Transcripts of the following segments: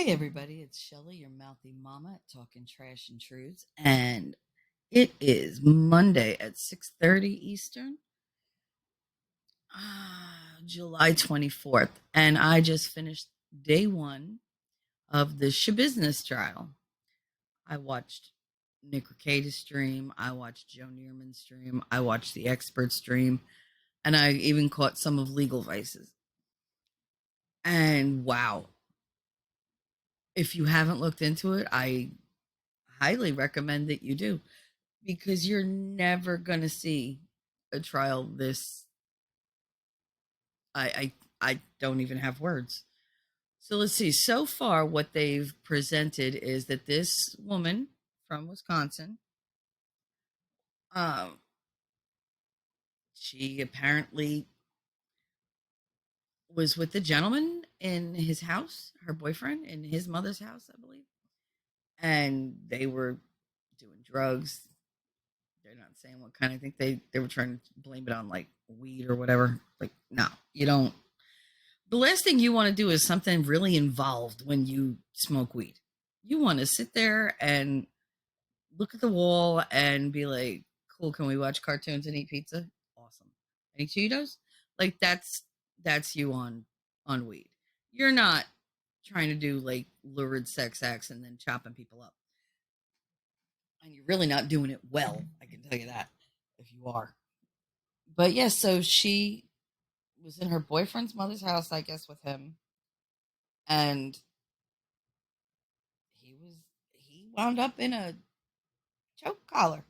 Hey everybody, it's Shelly, your mouthy mama at Talking Trash and Truths, and it is Monday at 6:30 Eastern, July 24th, and I just finished day 1 of the Schabusiness trial. I watched Nick Rekieta's stream, I watched Joe Neerman's stream, I watched the expert stream, and I even caught some of Legal Vice's. And wow, if you haven't looked into it, I highly recommend that you do, because you're never going to see a trial this. I don't even have words. So let's see. So far, what they've presented is that this woman from Wisconsin, um, she apparently was with the gentleman in his house, her boyfriend in his mother's house, I believe, and they were doing drugs. They're not saying what kind. I think they were trying to blame it on like weed or whatever. Like, no, you don't. The last thing you want to do is something really involved when you smoke weed. You want to sit there and look at the wall and be like, "Cool, can we watch cartoons and eat pizza? Awesome. Any Cheetos?" Like that's you on weed. You're not trying to do like lurid sex acts and then chopping people up. And you're really not doing it well, I can tell you that, if you are. But yes, so she was in her boyfriend's mother's house, I guess, with him, and he wound up in a choke collar,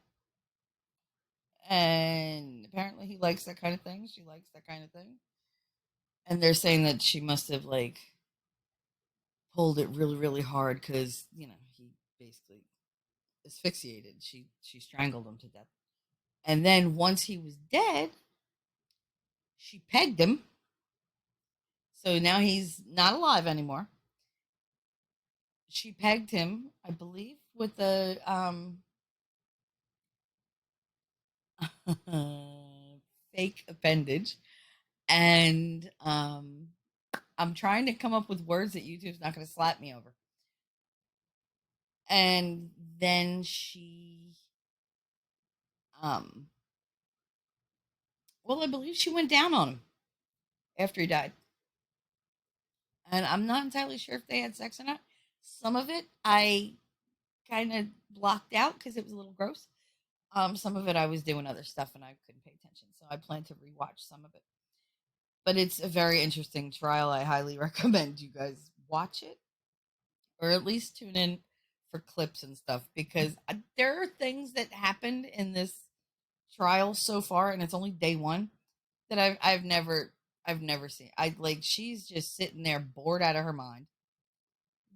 and apparently he likes that kind of thing. She likes that kind of thing, and they're saying that she must have like pulled it really really hard because he basically asphyxiated. She strangled him to death, and then once he was dead, she pegged him. So now he's not alive anymore. She pegged him, I believe, with a fake appendage, and I'm trying to come up with words that YouTube's not going to slap me over. And then um, well, I believe she went down on him after he died. And I'm not entirely sure if they had sex or not. Some of it I kind of blocked out because it was a little gross. Some of it I was doing other stuff and I couldn't pay attention, so I plan to rewatch some of it. But it's a very interesting trial. I highly recommend you guys watch it, or at least tune in for clips and stuff, because there are things that happened in this trial so far, and it's only day 1, that I've never seen. I like she's just sitting there bored out of her mind.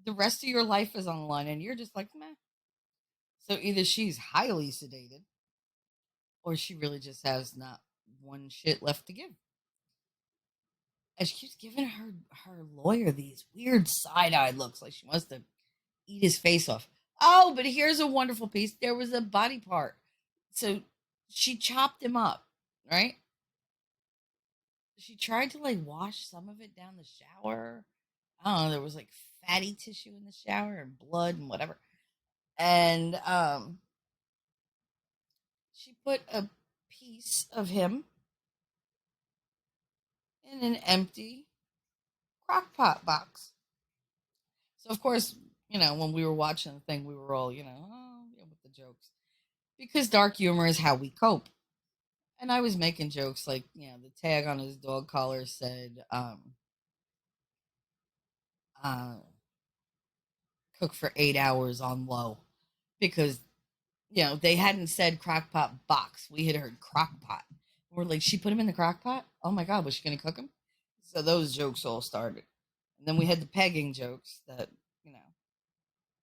The rest of your life is on the line, and you're just like, meh. So either she's highly sedated, or she really just has not one shit left to give. And she keeps giving her lawyer these weird side eye looks, like she wants to eat his face off. Oh, but here's a wonderful piece. There was a body part. So she chopped him up, right? She tried to like wash some of it down the shower. I don't know, there was like fatty tissue in the shower and blood and whatever. And she put a piece of him in an empty crock pot box. So of course, when we were watching the thing, we were all, oh, yeah, with the jokes. Because dark humor is how we cope. And I was making jokes like, the tag on his dog collar said, uh, cook for 8 hours on low. Because, they hadn't said crock pot box. We had heard crock pot. We're like, she put him in the crock pot? Oh my God, was she going to cook him? So those jokes all started. And then we had the pegging jokes that,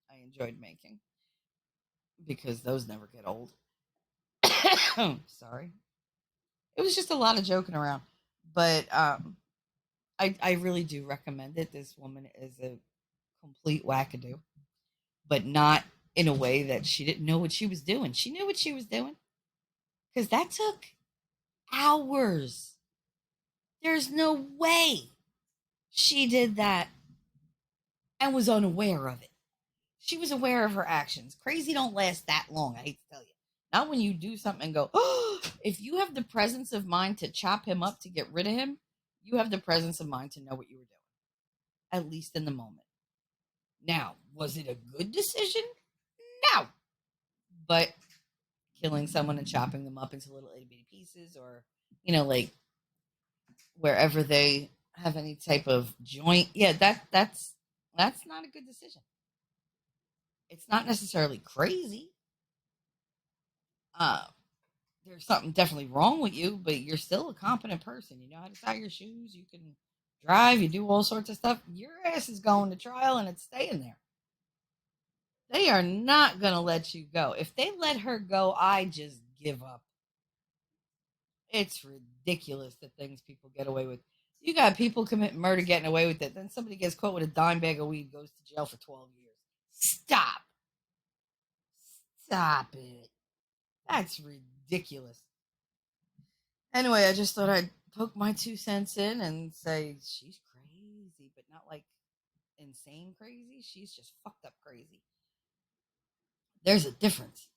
I enjoyed making, because those never get old. Sorry. It was just a lot of joking around. But I really do recommend it. This woman is a complete wackadoo, but not in a way that she didn't know what she was doing. She knew what she was doing, because that took hours. There's no way she did that and was unaware of it. She was aware of her actions. Crazy don't last that long, I hate to tell you. Not when you do something and go, oh, if you have the presence of mind to chop him up to get rid of him, you have the presence of mind to know what you were doing, at least in the moment. Now, was it a good decision? No. But killing someone and chopping them up into little itty bitty pieces, or, like wherever they have any type of joint, yeah, that's not a good decision. It's not necessarily crazy. Uh, there's something definitely wrong with you, but you're still a competent person. You know how to tie your shoes. You can drive. You do all sorts of stuff. Your ass is going to trial and it's staying there. They are not going to let you go. If they let her go, I just give up. It's ridiculous the things people get away with. You got people commit murder getting away with it. Then somebody gets caught with a dime bag of weed, goes to jail for 12 years. Stop. Stop it. That's ridiculous. Anyway, I just thought I'd poke my 2 cents in and say she's crazy, but not like insane crazy. She's just fucked up crazy. There's a difference.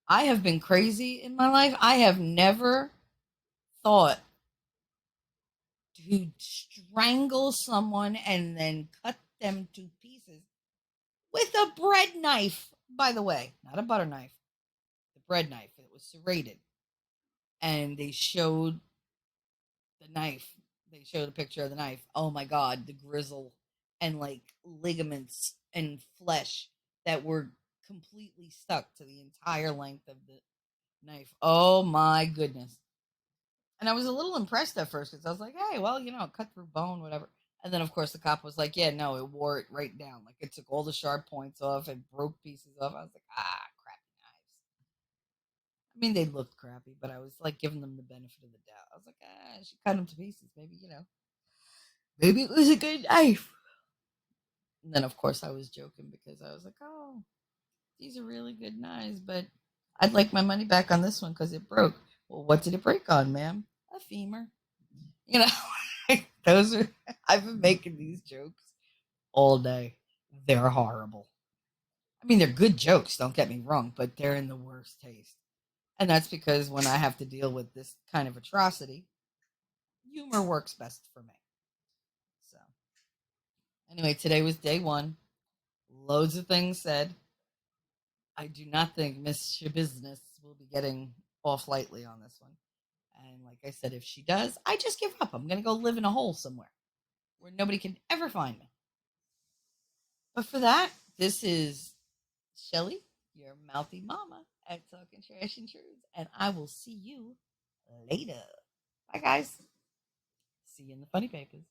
I have been crazy in my life. I have never thought to strangle someone and then cut them to pieces with a bread knife, by the way, not a butter knife, the bread knife. It was serrated. And they showed the knife. They showed a picture of the knife. Oh my God, the grizzle and like ligaments and flesh that were completely stuck to the entire length of the knife. Oh my goodness. And I was a little impressed at first because I was like, hey, well, cut through bone, whatever. And then, of course, the cop was like, yeah, no, it wore it right down. Like, it took all the sharp points off and broke pieces off. I was like, crappy knives. I mean, they looked crappy, but I was like giving them the benefit of the doubt. I was like, she cut them to pieces. Maybe it was a good knife. And then, of course, I was joking because I was like, oh, these are really good knives, but I'd like my money back on this one because it broke. Well, what did it break on, ma'am? A femur. You know, those are, I've been making these jokes all day. They're horrible. I mean, they're good jokes, don't get me wrong, but they're in the worst taste. And that's because when I have to deal with this kind of atrocity, humor works best for me. So, anyway, today was day one. Loads of things said. I do not think Miss Schabusiness will be getting off lightly on this one. And like I said, if she does, I just give up. I'm going to go live in a hole somewhere where nobody can ever find me. But for that, this is Shelly, your mouthy mama at Talking Trash and Truths, and I will see you later. Bye, guys. See you in the funny papers.